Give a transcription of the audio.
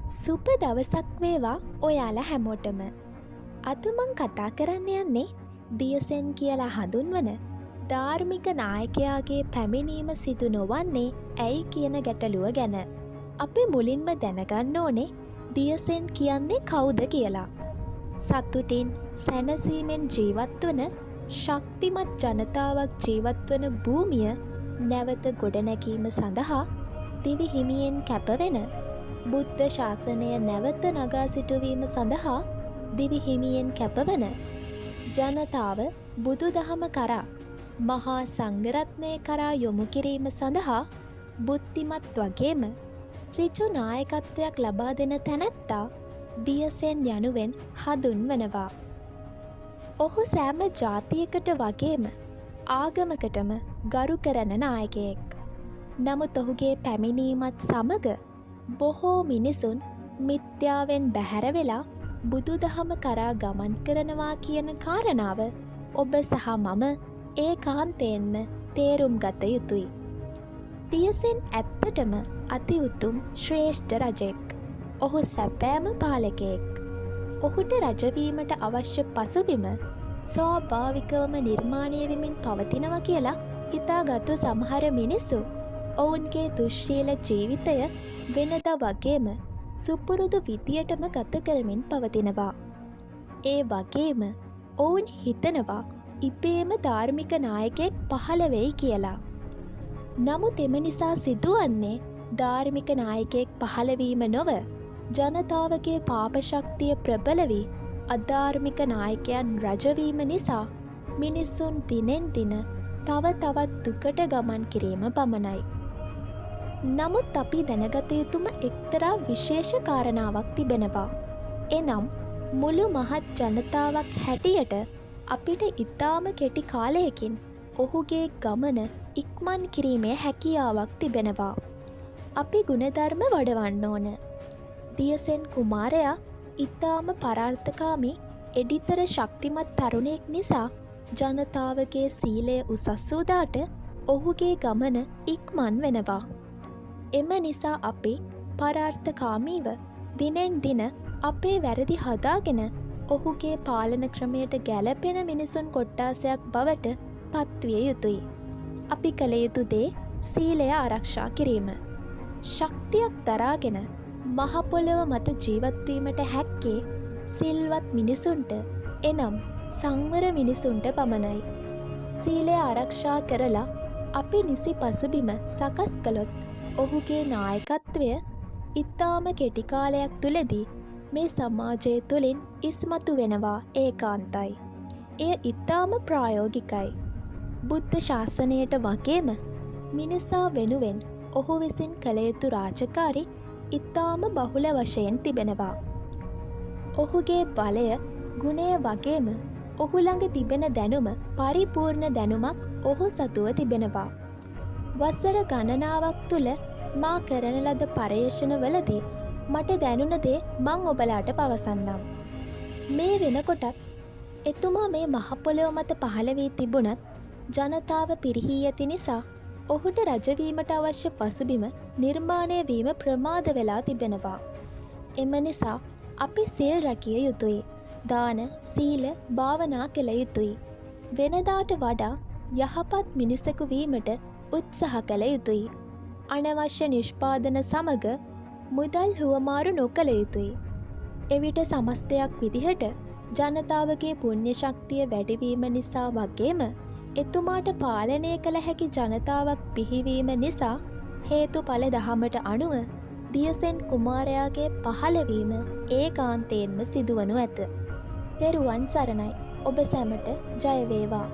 සුප දවසක් වේවා ඔයාලා හැමෝටම. අද මං කතා කරන්න යන්නේ දියසෙන් කියලා හඳුන්වන ධාර්මික නායකයාගේ පැමිණීම සිදු නොවන්නේ ඇයි කියන ගැටලුව ගැන. අපි මුලින්ම දැනගන්න ඕනේ දියසෙන් කියන්නේ කවුද කියලා. සතුටින් සැනසීමෙන් ජීවත්වන ශක්තිමත් ජනතාවක් ජීවත්වන භූමිය නැවත ගොඩනැකීම සඳහා දිවි හිමියෙන් කැපවෙන බුද්ධ ශාසනය නැවත නගා සිටුවීම සඳහා දිවි හිමියෙන් කැපවන ජනතාව බුදු දහම කරා මහා සංඝරත්නය කරා යොමු කිරීම සඳහා බුද්ධිමත් වගේම ඍජු නායකත්වයක් ලබා දෙන තැනැත්තා දියසෙන් යනුවෙන් හඳුන්වනවා. ඔහු සෑම ජාතියකට වගේම ආගමකටම ගරු කරන නායකයෙක්. නමුත් ඔහුගේ පැමිණීමත් සමග බොහෝ මිනිසුන් මිත්‍යාවෙන් බැහැර වෙලා බුදුදහම කරා ගමන් කරනවා කියන කාරණාව ඔබ සහ මම ඒකාන්තයෙන්ම තේරුම් ගත යුතුයි. දියසෙන් ඇත්තටම අති උතුම් ශ්‍රේෂ්ඨ රජෙක්. ඔහු සැබෑම පාලකයෙක්. ඔහුට රජවීමට අවශ්‍ය පසුබිම ස්වාභාවිකවම නිර්මාණය වෙමින් පවතිනවා කියලා හිතාගත්තු සමහර මිනිස්සු ඔවුන්ගේ දුශ්ශීල ජීවිතය වෙනදා වගේම සුපුරුදු විදියටම ගත කරමින් පවතිනවා. ඒ වගේම ඔවුන් හිතනවා ඉබේම ධාර්මික නායකයෙක් පහළ වෙයි කියලා. නමුත් එම නිසා සිදුවන්නේ ධාර්මික නායකයෙක් පහළවීම නොව ජනතාවගේ පාපශක්තිය ප්‍රබල වී අධාර්මික නායකයන් රජවීම නිසා මිනිස්සුන් දිනෙන් දින තව තවත් දුකට ගමන් කිරීම පමණයි. නමුත් අපි දැනගත යුතුම එක්තරා විශේෂ කාරණාවක් තිබෙනවා. එනම් මුළු මහත් ජනතාවක් හැටියට අපිට ඉතාම කෙටි කාලයකින් ඔහුගේ ගමන ඉක්මන් කිරීමේ හැකියාවක් තිබෙනවා. අපි ගුණධර්ම වඩවන්න ඕන. දියසෙන් කුමාරයා ඉතාම පරාර්ථකාමී එඩිතර ශක්තිමත් තරුණයෙක් නිසා ජනතාවගේ සීලය උසස් වූදාට ඔහුගේ ගමන ඉක්මන් වෙනවා. එම නිසා අපි පරාර්ථකාමීව දිනෙන් දින අපේ වැරදි හදාගෙන ඔහුගේ පාලන ක්‍රමයට ගැලපෙන මිනිසුන් කොට්ටාසයක් බවට පත්විය යුතුයි. අපි කළ යුතු දේ සීලය ආරක්ෂා කිරීම. ශක්තියක් දරාගෙන මහපොළොව මත ජීවත්වීමට හැක්කේ සිල්වත් මිනිසුන්ට එනම් සංවර මිනිසුන්ට පමණයි. සීලය ආරක්ෂා කරලා අපි නිසි පසුබිම සකස් කළොත් ඔහුගේ නායකත්වය ඉතාම කෙටි කාලයක් තුලදී මේ සමාජය තුළින් ඉස්මතු වෙනවා ඒකාන්තයි. එය ඉතාම ප්‍රායෝගිකයි. බුද්ධ ශාසනයට වගේම මිනිසා වෙනුවෙන් ඔහු විසින් කළ යුතු රාජකාරි ඉතාම බහුල වශයෙන් තිබෙනවා. ඔහුගේ බලය ගුණය වගේම ඔහු ළඟ තිබෙන දැනුම පරිපූර්ණ දැනුමක් ඔහු සතුව තිබෙනවා. වසර ගණනාවක් තුළ මා කරන ලද පර්යේෂණවලදී මට දැනුණ දේ මං ඔබලාට පවසන්නම්. මේ වෙනකොටත් එතුමා මේ මහපොළොව මත පහළ වී තිබුණත් ජනතාව පිරිහී ඇති නිසා ඔහුට රජවීමට අවශ්‍ය පසුබිම නිර්මාණය වීම ප්‍රමාද වෙලා තිබෙනවා. එම නිසා අපි සිල් රැකිය යුතුයි. දාන සීල භාවනා කළ යුතුයි. වෙනදාට වඩා යහපත් මිනිසෙකු වීමට උත්සාහ කළ යුතුයි. අනවශ්‍ය නිෂ්පාදන සමග මුදල් හුවමාරු නොකළ යුතුයි. එවිට සමස්තයක් විදිහට ජනතාවගේ පුණ්‍ය ශක්තිය වැඩිවීම නිසා වගේම එතුමාට පාලනය කළ හැකි ජනතාවක් බිහිවීම නිසා හේතුඵල දහමට අනුව දියසෙන් කුමාරයාගේ පහළවීම ඒකාන්තයෙන්ම සිදුවනු ඇත. තෙරුවන් සරණයි. ඔබ සැමට ජය වේවා.